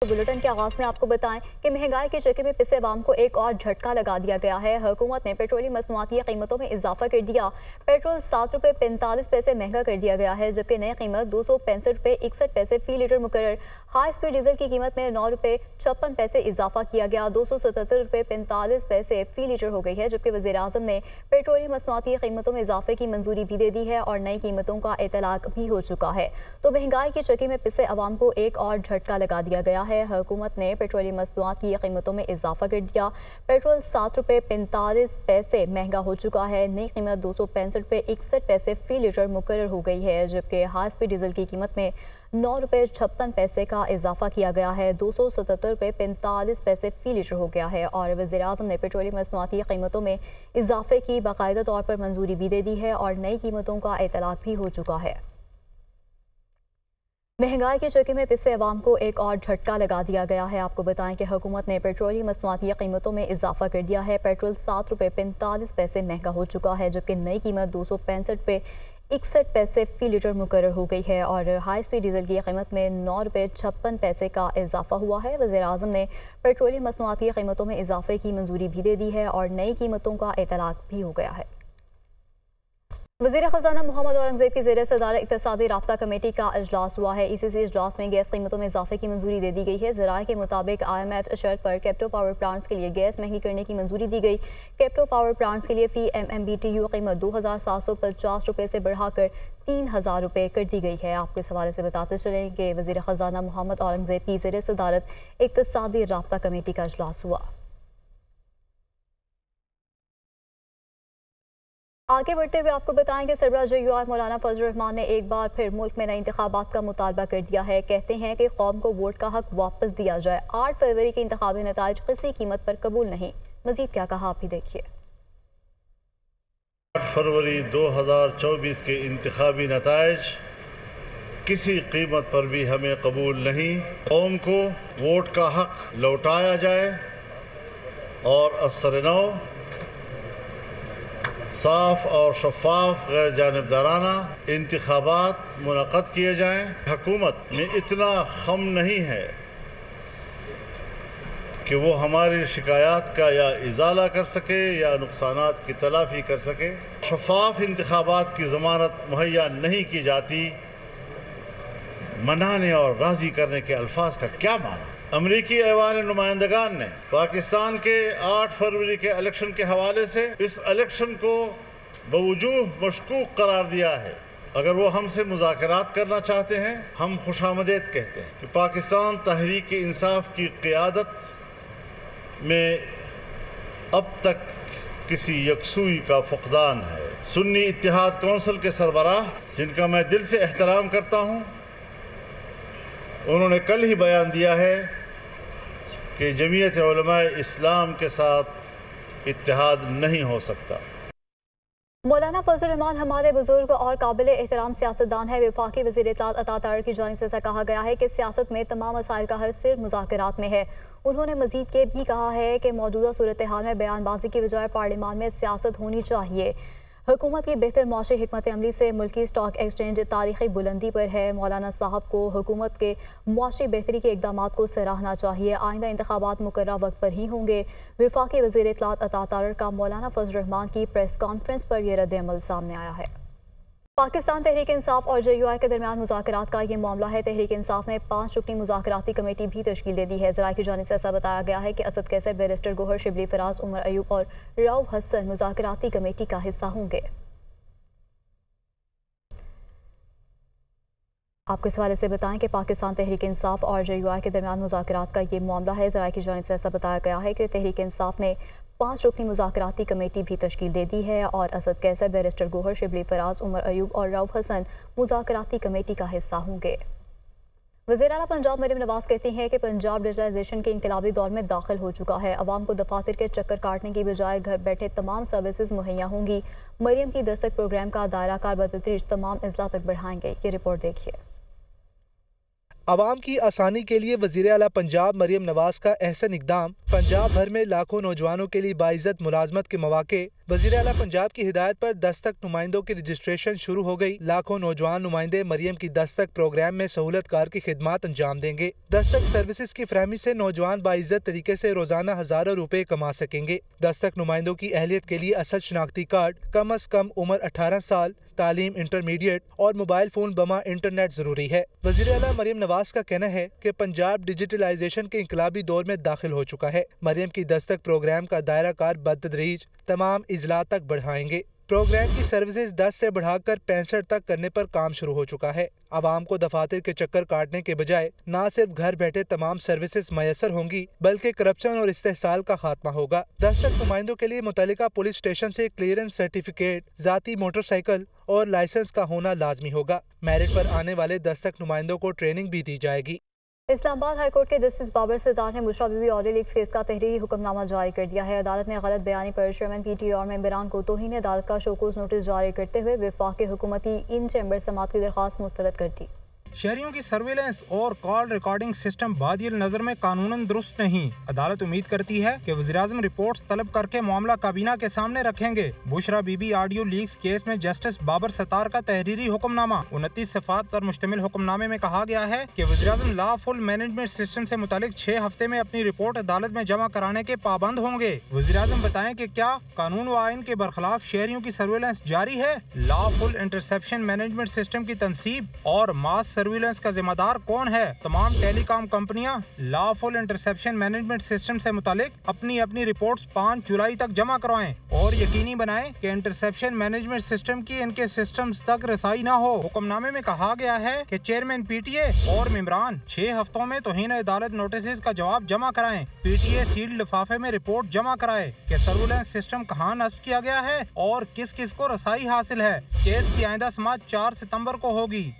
Bulletin के आगाज में आपको बताएं कि महंगाई के चक्कर में पिसे अवाम को एक और झटका लगा दिया गया है। हुकूमत ने पेट्रोलियम मसनूआती कीमतों में इजाफा कर दिया। पेट्रोल 7 रुपये 45 पैसे महंगा कर दिया गया है, जबकि नई कीमत 265 रुपये 61 पैसे फी लीटर मुकर्रर। हाई स्पीड डीजल की कीमत में 9 रुपये 56 पैसे इजाफा किया गया, 277 रुपये 45 पैसे फी लीटर हो गई है। जबकि वज़ीर आज़म ने पेट्रोलियम मसनूआती कीमतों में इजाफे की मंजूरी भी दे दी है और नई कीमतों का इतलाक भी हो चुका है। तो महंगाई के चक्कर में पिसे अवाम को एक और झटका लगा दिया गया है। हुकूमत ने पेट्रोलियम मसनूआत की कीमतों में इजाफा कर दिया। पेट्रोल 7 रुपये 45 पैसे महंगा हो चुका है। नई कीमत 265 रुपये 61 पैसे फी लीटर मुकर्रर हो गई है, जबकि हाई स्पीड डीजल की कीमत में 9 रुपये 56 पैसे का इजाफा किया गया है, 277 रुपये 45 पैसे फी लीटर हो गया है। और वज़ीर आज़म ने पेट्रोलियम मसनूआती कीमतों में इजाफे की बाकायदा तौर पर मंजूरी भी दे दी है और नई कीमतों का इतलाक भी हो चुका है। महंगाई के चक्कर में पिसे अवाम को एक और झटका लगा दिया गया है। आपको बताएं कि हुकूमत ने पेट्रोलियम मसनूआती कीमतों में इजाफा कर दिया है। पेट्रोल 7 रुपये 45 पैसे महंगा हो चुका है, जबकि नई कीमत 265 रुपये 61 पैसे फी लीटर मुकर्रर हो गई है और हाई स्पीड डीजल की कीमत में 9 रुपये 56 पैसे का इजाफा हुआ है। वज़ीर आज़म ने पेट्रोलियम मसनूआती कीमतों में इजाफे की मंजूरी भी दे दी है और नई कीमतों का इतलाक भी हो गया है। वज़ीर ख़ज़ाना मोहम्मद औरंगज़ेब की ज़ेर सदारत इक़्तिसादी राब्ता कमेटी का इजलास हुआ है। इसी इजलास में गैस कीमतों में इजाफे की मंजूरी दे दी गई है। ज़राए के मुताबिक IMF शर्त पर कैप्टो पावर प्लांट्स के लिए गैस महंगी करने की मंजूरी दी गई। कैप्टो पावर प्लांट्स के लिए फ़ी MMBTU कीमत 2750 रुपये से बढ़ाकर 3000 रुपये कर दी गई है। आपको इस हवाले से बताते चलें कि वज़ीर ख़ज़ाना मोहम्मद औरंगज़ेब की ज़ेर सदारत इक़्तिसादी राब्ता कमेटी का इजलास हुआ। आगे बढ़ते हुए आपको बताएं कि सरबराह JUI मौलाना फजल रहमान ने एक बार फिर मुल्क में नए इंतखाबात का मुतालबा कर दिया है। कहते हैं कि कौम को वोट का हक वापस दिया जाए। 8 फरवरी के इंतखाबी नताइज किसी कीमत पर कबूल नहीं। मजीद क्या कहा आप भी देखिए। 8 फरवरी 2024 के इंतखाबी नताइज किसी कीमत पर भी हमें कबूल नहीं। कौम को वोट का हक लौटाया जाए और असर-ए-नौ साफ और शफाफ गैर जानिबदाराना इंतखाबात मुनक़द किए जाएँ। हुकूमत में इतना खम नहीं है कि वो हमारी शिकायत का या इजाला कर सके या नुकसानात की तलाफ़ी कर सके। शफाफ इंतखाबात की ज़मानत मुहैया नहीं की जाती। मनाने और राज़ी करने के अल्फाज का क्या माना। अमरीकी ऐवान नुमाइंदगान ने पाकिस्तान के 8 फरवरी के इलेक्शन के हवाले से इस इलेक्शन को बवजूह मशकूक करार दिया है। अगर वो हमसे मुज़ाकरात करना चाहते हैं, हम खुशामदीद कहते हैं कि पाकिस्तान तहरीक इंसाफ की क़ियादत में अब तक किसी यकसुई का फुक़दान है। सुन्नी इत्तेहाद कौंसिल के सरबराह, जिनका मैं दिल से एहतराम करता हूँ, उन्होंने कल ही बयान दिया है कि जमीयत उलमाए इस्लाम के साथ इत्तेहाद नहीं हो सकता। मौलाना फजल रहमान हमारे बुजुर्ग और काबिल एहतराम सियासतदान है। वफाकी वज़ीर इत्तलात अता तारर की जानिब से ऐसा कहा गया है कि सियासत में तमाम मसाइल का हल सिर्फ मुज़ाकरात में है। उन्होंने मजीद के भी कहा है कि मौजूदा सूरत हाल में बयानबाजी की बजाय पार्लियामान में सियासत होनी चाहिए। हुकूमत की बेहतर माशी हिकमत अमली से मुल्की स्टॉक एक्सचेंज तारीखी बुलंदी पर है। मौलाना साहब को हुकूमत के माशी बेहतरी के इक़दामात को सराहना चाहिए। आइंदा इंतखाबात मुकर्रर वक्त पर ही होंगे। वफाकी वज़ीर इत्तलात अता तारर का मौलाना फजल रहमान की प्रेस कॉन्फ्रेंस पर यह रद्द-ए-अमल सामने आया है। पाकिस्तान तहरीक इंसाफ और JUI के दरमियान मुज़ाकरात का ये मामला है। तहरीक इंसाफ ने 5 रुकनी मुज़ाकराती कमेटी भी तश्कील दे दी है। ज़राए की जानिब से ऐसा बताया गया है कि असद कैसर, बैरिस्टर गोहर शिबली, फराज, उमर अयूब और रऊफ हसन मुज़ाकराती कमेटी का हिस्सा होंगे। आपको इस हवाले से बताएं कि पाकिस्तान तहरीक इंसाफ और JUI के दरमियान मुज़ाकरात का ये मामला है। ज़राए की जानिब से ऐसा बताया गया है कि तहरीक इंसाफ ने 5 रुकनी मुज़ाकराती कमेटी भी तश्कील दे दी है और असद कैसर, बैरिस्टर गोहर शिबली, फराज, उमर अयूब और रऊफ हसन मुज़ाकराती कमेटी का हिस्सा होंगे। वज़ीर आला पंजाब मरीम नवाज कहती हैं कि पंजाब डिजिटलाइजेशन के इंकलाबी दौर में दाखिल हो चुका है। अवाम को दफातर के चक्कर काटने की बजाय घर बैठे तमाम सर्विसेज मुहैया होंगी। मरीम की दस्तक प्रोग्राम का दायरा कार बतदरीज तमाम अजला तक बढ़ाएंगे। ये रिपोर्ट देखिए। عوام کی آسانی کے لیے وزیر اعلیٰ پنجاب مریم نواز کا احسن اقدام، پنجاب بھر میں لاکھوں نوجوانوں کے لیے باعزت ملازمت کے مواقع۔ وزیر اعلیٰ پنجاب کی ہدایت پر دستک نمائندوں کی رجسٹریشن شروع ہو گئی۔ لاکھوں نوجوان نمائندے مریم کی دستک پروگرام میں سہولت کار کی خدمات انجام دیں گے۔ دستک سروسز کی فراہمی سے نوجوان باعزت طریقے سے روزانہ ہزاروں روپے کما سکیں گے۔ دستک نمائندوں کی اہلیت کے لیے اصل شناختی کارڈ، کم از کم عمر 18 سال، تعلیم انٹرمیڈیٹ اور موبائل فون بما انٹرنیٹ ضروری ہے۔ وزیر اعلیٰ مریم نواز کا کہنا ہے کہ پنجاب ڈیجیٹلائزیشن کے انقلابی دور میں داخل ہو چکا ہے۔ مریم کی دستک پروگرام کا دائرہ کار بتدریج تمام اضلاع تک بڑھائیں گے۔ پروگرام کی سروسز 10 سے بڑھا کر 65 تک کرنے پر کام شروع ہو چکا ہے۔ عوام کو دفاتر کے چکر کاٹنے کے بجائے نہ صرف گھر بیٹھے تمام سروسز میسر ہوں گی بلکہ کرپشن اور استحصال کا خاتمہ ہوگا۔ دستک نمائندوں کے لیے متعلقہ پولیس اسٹیشن سے کلیئرنس سرٹیفکیٹ، ذاتی موٹر سائیکل اور لائسنس کا ہونا لازمی ہوگا۔ میرٹ پر آنے والے دستک نمائندوں کو ٹریننگ بھی دی جائے گی۔ اسلام آباد ہائی کورٹ کے جسٹس بابر ستار نے Bushra Bibi audio leaks case کا تحریری حکم نامہ جاری کر دیا ہے۔ عدالت نے غلط بیانی پر چیئرمین پی ٹی اور ممبران کو توہین عدالت کا شوکوز نوٹس جاری کرتے ہوئے وفاقی حکومتی ان چیمبر سماعت کی درخواست مسترد کر دی۔ شہریوں کی سرویلنس اور کال ریکارڈنگ سسٹم بادی النظر میں قانوناً درست نہیں۔ عدالت امید کرتی ہے کہ وزیراعظم رپورٹس طلب کر کے معاملہ کابینہ کے سامنے رکھیں گے۔ Bushra Bibi audio leaks case میں جسٹس بابر ستار کا تحریری حکم نامہ 29 صفحات پر مشتمل حکم نامے میں کہا گیا ہے کہ وزیراعظم لا فل مینجمنٹ سسٹم سے متعلق 6 ہفتے میں اپنی رپورٹ عدالت میں جمع کرانے کے پابند ہوں گے۔ وزیراعظم بتائیں کہ کیا قانون و آئین کے برخلاف شہریوں کی سرویلنس جاری ہے؟ لا فل انٹرسیپشن مینجمنٹ سسٹم کی تنصیب اور ماس سرویلنس کا ذمہ دار کون ہے؟ تمام ٹیلی کام کمپنیاں لا فل انٹرسیپشن مینجمنٹ سسٹم سے متعلق اپنی رپورٹس 5 جولائی تک جمع کروائیں اور یقینی بنائیں کہ انٹرسیپشن مینجمنٹ سسٹم کی ان کے سسٹمز تک رسائی نہ ہو۔ حکم نامے میں کہا گیا ہے کہ چیئرمین پی ٹی اے اور ممبران 6 ہفتوں میں توہین عدالت نوٹسز کا جواب جمع کرائیں۔ پی ٹی اے سیلڈ لفافے میں رپورٹ جمع کرائے کہ سرویلنس سسٹم کہاں نصب کیا گیا ہے اور کس کس کو رسائی حاصل ہے۔ کیس کی آئندہ سماعت 4 ستمبر کو ہوگی۔